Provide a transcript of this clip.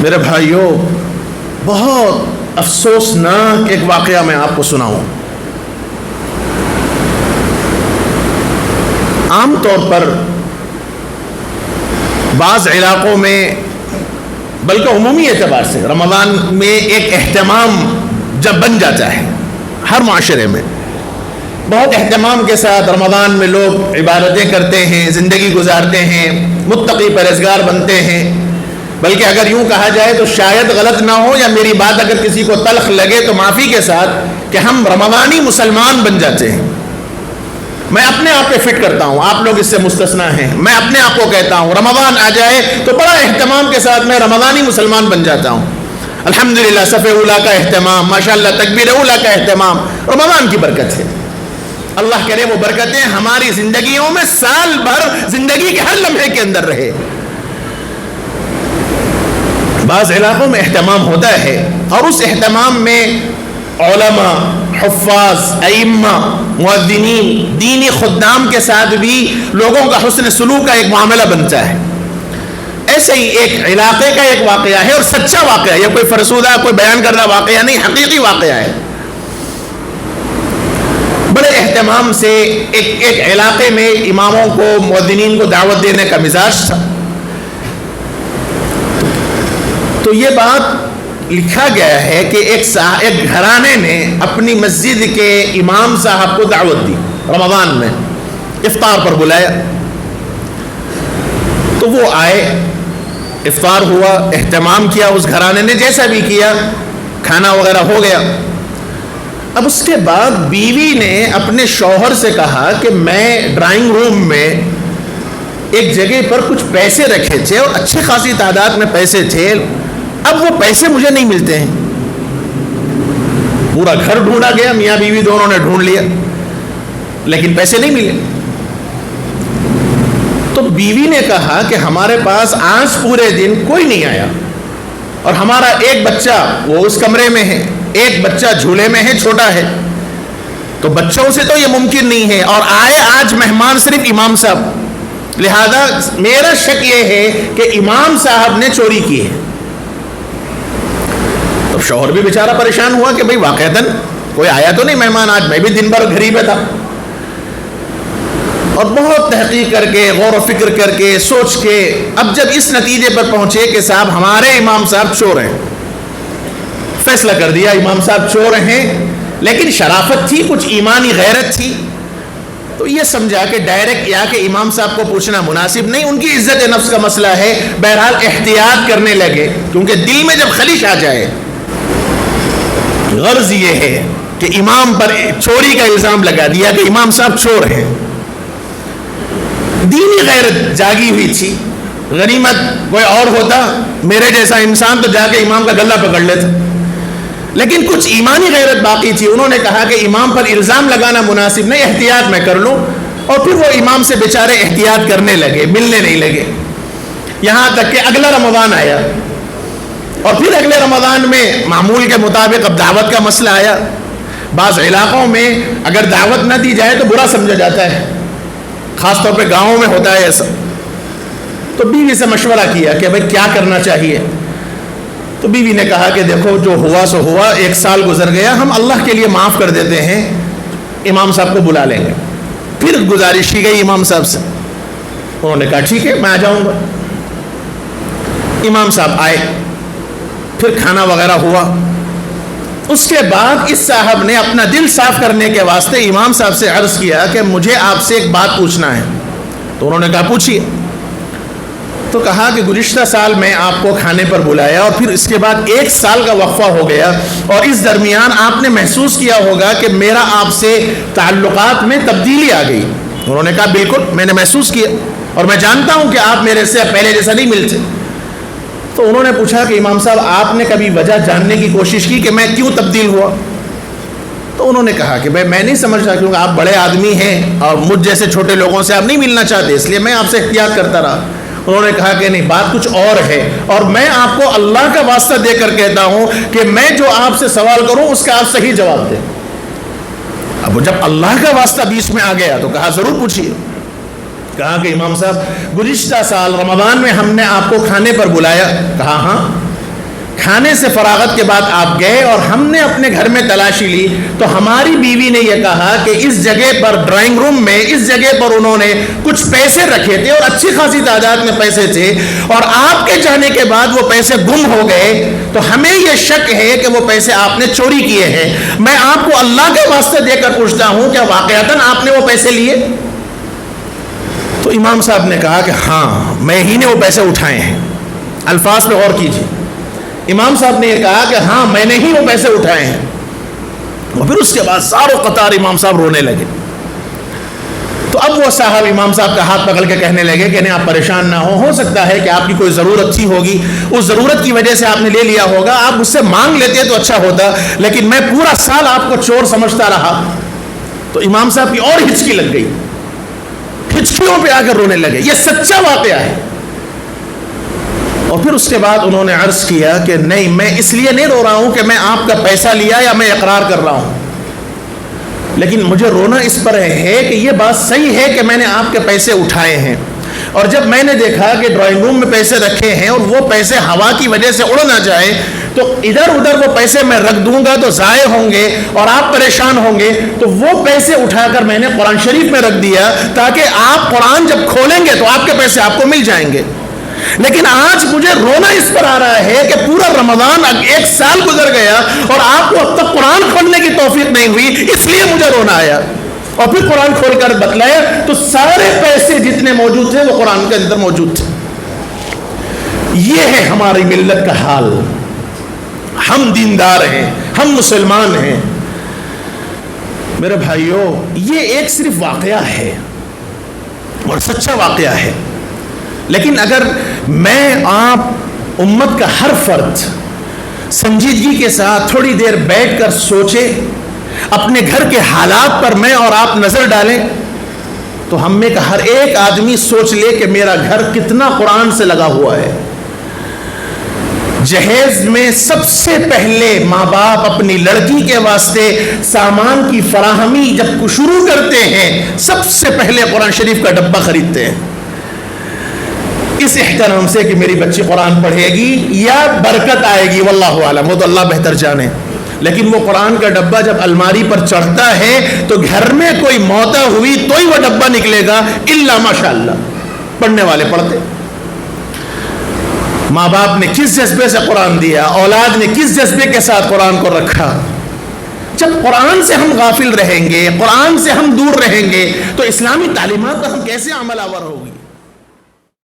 میرے بھائیوں، بہت افسوسناک ایک واقعہ میں آپ کو سناؤں۔ عام طور پر بعض علاقوں میں، بلکہ عمومی اعتبار سے رمضان میں ایک اہتمام جب بن جاتا ہے، ہر معاشرے میں بہت اہتمام کے ساتھ رمضان میں لوگ عبادتیں کرتے ہیں، زندگی گزارتے ہیں، متقی پرہیزگار بنتے ہیں۔ بلکہ اگر یوں کہا جائے تو شاید غلط نہ ہو، یا میری بات اگر کسی کو تلخ لگے تو معافی کے ساتھ، کہ ہم رمضانی مسلمان بن جاتے ہیں۔ میں اپنے آپ پہ فٹ کرتا ہوں، آپ لوگ اس سے مستثنا ہیں۔ میں اپنے آپ کو کہتا ہوں رمضان آ جائے تو بڑا اہتمام کے ساتھ میں رمضانی مسلمان بن جاتا ہوں۔ الحمدللہ صف اولیٰ کا اہتمام، ماشاءاللہ تکبیر اولیٰ کا اہتمام، رمضان کی برکت ہے۔ اللہ کرے وہ برکتیں ہماری زندگیوں میں سال بھر زندگی کے ہر لمحے کے اندر رہے۔ بعض علاقوں میں اہتمام ہوتا ہے، اور اس اہتمام میں علماء، حفاظ، ائمہ، مؤذنین، دینی خدام کے ساتھ بھی لوگوں کا حسن سلوک کا ایک معاملہ بنتا ہے۔ ایسے ہی ایک علاقے کا ایک واقعہ ہے، اور سچا واقعہ ہے، یہ کوئی فرسودہ کوئی بیان کردہ واقعہ نہیں، حقیقی واقعہ ہے۔ بڑے اہتمام سے ایک علاقے میں اماموں کو، مؤذنین کو دعوت دینے کا مزاج تھا۔ تو یہ بات لکھا گیا ہے کہ ایک گھرانے نے اپنی مسجد کے امام صاحب کو دعوت دی، رمضان میں افطار پر بلایا۔ تو وہ آئے، افطار ہوا، اہتمام کیا اس گھرانے نے، جیسا بھی کیا، کھانا وغیرہ ہو گیا۔ اب اس کے بعد بیوی نے اپنے شوہر سے کہا کہ میں ڈرائنگ روم میں ایک جگہ پر کچھ پیسے رکھے تھے، اور اچھی خاصی تعداد میں پیسے تھے، اب وہ پیسے مجھے نہیں ملتے ہیں۔ پورا گھر ڈھونڈا گیا، میاں بیوی دونوں نے ڈھونڈ لیا، لیکن پیسے نہیں ملے۔ تو بیوی نے کہا کہ ہمارے پاس آج پورے دن کوئی نہیں آیا، اور ہمارا ایک بچہ وہ اس کمرے میں ہے، ایک بچہ جھولے میں ہے، چھوٹا ہے، تو بچوں سے تو یہ ممکن نہیں ہے، اور آئے آج مہمان صرف امام صاحب، لہذا میرا شک یہ ہے کہ امام صاحب نے چوری کی ہے۔ تو شوہر بھی بیچارہ پریشان ہوا کہ بھئی واقعتاً کوئی آیا تو نہیں مہمان، آج میں بھی دن بھر گھر ہی پہ تھا۔ اور بہت تحقیق کر کے، غور و فکر کر کے، سوچ کے، اب جب اس نتیجے پر پہنچے کہ صاحب ہمارے امام صاحب چور ہیں، فیصلہ کر دیا امام صاحب چور ہیں، لیکن شرافت تھی، کچھ ایمانی غیرت تھی، تو یہ سمجھا کہ ڈائریکٹ یا کہ امام صاحب کو پوچھنا مناسب نہیں، ان کی عزت نفس کا مسئلہ ہے، بہرحال احتیاط کرنے لگے، کیونکہ دل میں جب خلش آ جائے، غرض یہ ہے کہ امام پر چوری کا الزام لگا دیا کہ امام صاحب چور ہیں۔ دینی غیرت جاگی ہوئی تھی، غنیمت کوئی اور ہوتا، میرے جیسا انسان تو جا کے امام کا گلا پکڑ لیتا، لیکن کچھ ایمانی غیرت باقی تھی۔ انہوں نے کہا کہ امام پر الزام لگانا مناسب نہیں، احتیاط میں کر لوں، اور پھر وہ امام سے بیچارے احتیاط کرنے لگے، ملنے نہیں لگے، یہاں تک کہ اگلا رمضان آیا، اور پھر اگلے رمضان میں معمول کے مطابق اب دعوت کا مسئلہ آیا۔ بعض علاقوں میں اگر دعوت نہ دی جائے تو برا سمجھا جاتا ہے، خاص طور پہ گاؤں میں ہوتا ہے ایسا۔ تو بیوی سے مشورہ کیا کہ بھئی کیا کرنا چاہیے؟ تو بیوی نے کہا کہ دیکھو جو ہوا سو ہوا، ایک سال گزر گیا، ہم اللہ کے لیے معاف کر دیتے ہیں، امام صاحب کو بلا لیں گے۔ پھر گزارش کی گئی امام صاحب سے، انہوں نے کہا ٹھیک ہے میں آ جاؤں گا۔ امام صاحب آئے، پھر کھانا وغیرہ ہوا۔ اس کے بعد اس صاحب نے اپنا دل صاف کرنے کے واسطے امام صاحب سے عرض کیا کہ مجھے آپ سے ایک بات پوچھنا ہے۔ تو انہوں نے کہا پوچھیے۔ تو کہا کہ گزشتہ سال میں آپ کو کھانے پر بلایا، اور پھر اس کے بعد ایک سال کا وقفہ ہو گیا، اور اس درمیان آپ نے محسوس کیا ہوگا کہ میرا آپ سے تعلقات میں تبدیلی آ گئی۔ انہوں نے کہا بالکل میں نے محسوس کیا، اور میں جانتا ہوں کہ آپ میرے سے پہلے جیسا نہیں ملتے۔ تو انہوں نے پوچھا کہ امام صاحب آپ نے کبھی وجہ جاننے کی کوشش کی کہ میں کیوں تبدیل ہوا؟ تو انہوں نے کہا کہ بھائی میں نہیں سمجھتا، کیونکہ آپ بڑے آدمی ہیں اور مجھ جیسے چھوٹے لوگوں سے آپ نہیں ملنا چاہتے، اس لیے میں آپ سے احتیاط کرتا رہا۔ انہوں نے کہا کہ نہیں، بات کچھ اور ہے، اور میں آپ کو اللہ کا واسطہ دے کر کہتا ہوں کہ میں جو آپ سے سوال کروں اس کا آپ صحیح جواب دیں۔ اب جب اللہ کا واسطہ بیچ میں آ گیا تو کہا ضرور پوچھیے۔ کہا کہ امام صاحب گزشتہ سال رمضان میں ہم نے آپ کو کھانے پر بلایا۔ کہا ہاں۔ کھانے سے فراغت کے بعد آپ گئے اور ہم نے اپنے گھر میں تلاشی لی تو ہماری بیوی نے یہ کہا کہ اس جگہ پر ڈرائنگ روم میں اس جگہ پر انہوں نے کچھ پیسے رکھے تھے اور اچھی خاصی تعداد میں پیسے تھے اور آپ کے جانے کے بعد وہ پیسے گم ہو گئے، تو ہمیں یہ شک ہے کہ وہ پیسے آپ نے چوری کیے ہیں۔ میں آپ کو اللہ کے واسطے دے کر پوچھتا ہوں کیا واقعتاً آپ نے وہ پیسے لیے؟ تو امام صاحب نے کہا کہ ہاں میں ہی نے وہ پیسے اٹھائے ہیں۔ الفاظ پہ غور کیجیے، امام صاحب نے یہ کہا کہ ہاں میں نے ہی وہ پیسے اٹھائے ہیں۔ اور پھر اس کے بعد ساروں قطار امام صاحب رونے لگے۔ تو اب وہ صاحب امام صاحب کا ہاتھ پکڑ کے کہنے لگے کہ نہیں آپ پریشان نہ ہو سکتا ہے کہ آپ کی کوئی ضرورت تھی ہوگی، اس ضرورت کی وجہ سے آپ نے لے لیا ہوگا، آپ مجھ سے مانگ لیتے تو اچھا ہوتا، لیکن میں پورا سال آپ کو چور سمجھتا رہا۔ تو امام صاحب کی اور ہچکی لگ گئی، ہچکیوں پہ آ کر رونے لگے۔ یہ سچا واقعہ ہے۔ اور پھر اس کے بعد انہوں نے عرض کیا کہ نہیں میں اس لیے نہیں رو رہا ہوں کہ میں آپ کا پیسہ لیا یا میں اقرار کر رہا ہوں، لیکن مجھے رونا اس پر ہے کہ یہ بات صحیح ہے کہ میں نے آپ کے پیسے اٹھائے ہیں، اور جب میں نے دیکھا کہ ڈرائنگ روم میں پیسے رکھے ہیں اور وہ پیسے ہوا کی وجہ سے اڑ نہ جائے تو ادھر ادھر وہ پیسے میں رکھ دوں گا تو ضائع ہوں گے اور آپ پریشان ہوں گے، تو وہ پیسے اٹھا کر میں نے قرآن شریف میں رکھ دیا تاکہ آپ قرآن جب کھولیں گے تو آپ کے پیسے آپ کو مل جائیں گے۔ لیکن آج مجھے رونا اس پر آ رہا ہے کہ پورا رمضان ایک سال گزر گیا اور آپ کو اب تک قرآن کھولنے کی توفیق نہیں ہوئی، اس لیے مجھے رونا آیا۔ اور پھر قرآن کھول کر بتلایا تو سارے پیسے جتنے موجود تھے وہ قرآن کے اندر موجود تھے۔ یہ ہے ہماری ملت کا حال۔ ہم دیندار ہیں، ہم مسلمان ہیں۔ میرے بھائیوں، یہ ایک صرف واقعہ ہے اور سچا واقعہ ہے، لیکن اگر میں آپ امت کا ہر فرد سنجیدگی کے ساتھ تھوڑی دیر بیٹھ کر سوچے، اپنے گھر کے حالات پر میں اور آپ نظر ڈالیں، تو ہم میں کا ہر ایک آدمی سوچ لے کہ میرا گھر کتنا قرآن سے لگا ہوا ہے۔ جہیز میں سب سے پہلے ماں باپ اپنی لڑکی کے واسطے سامان کی فراہمی جب شروع کرتے ہیں، سب سے پہلے قرآن شریف کا ڈبہ خریدتے ہیں، اس احترام سے کہ میری بچی قرآن پڑھے گی یا برکت آئے گی، واللہ اعلم، وہ تو اللہ بہتر جانے۔ لیکن وہ قرآن کا ڈبہ جب الماری پر چڑھتا ہے تو گھر میں کوئی موتا ہوئی تو ہی وہ ڈبہ نکلے گا، الا ماشاءاللہ پڑھنے والے پڑھتے۔ ماں باپ نے کس جذبے سے قرآن دیا، اولاد نے کس جذبے کے ساتھ قرآن کو رکھا۔ جب قرآن سے ہم غافل رہیں گے، قرآن سے ہم دور رہیں گے، تو اسلامی تعلیمات پر ہم کیسے عمل آور ہوگی؟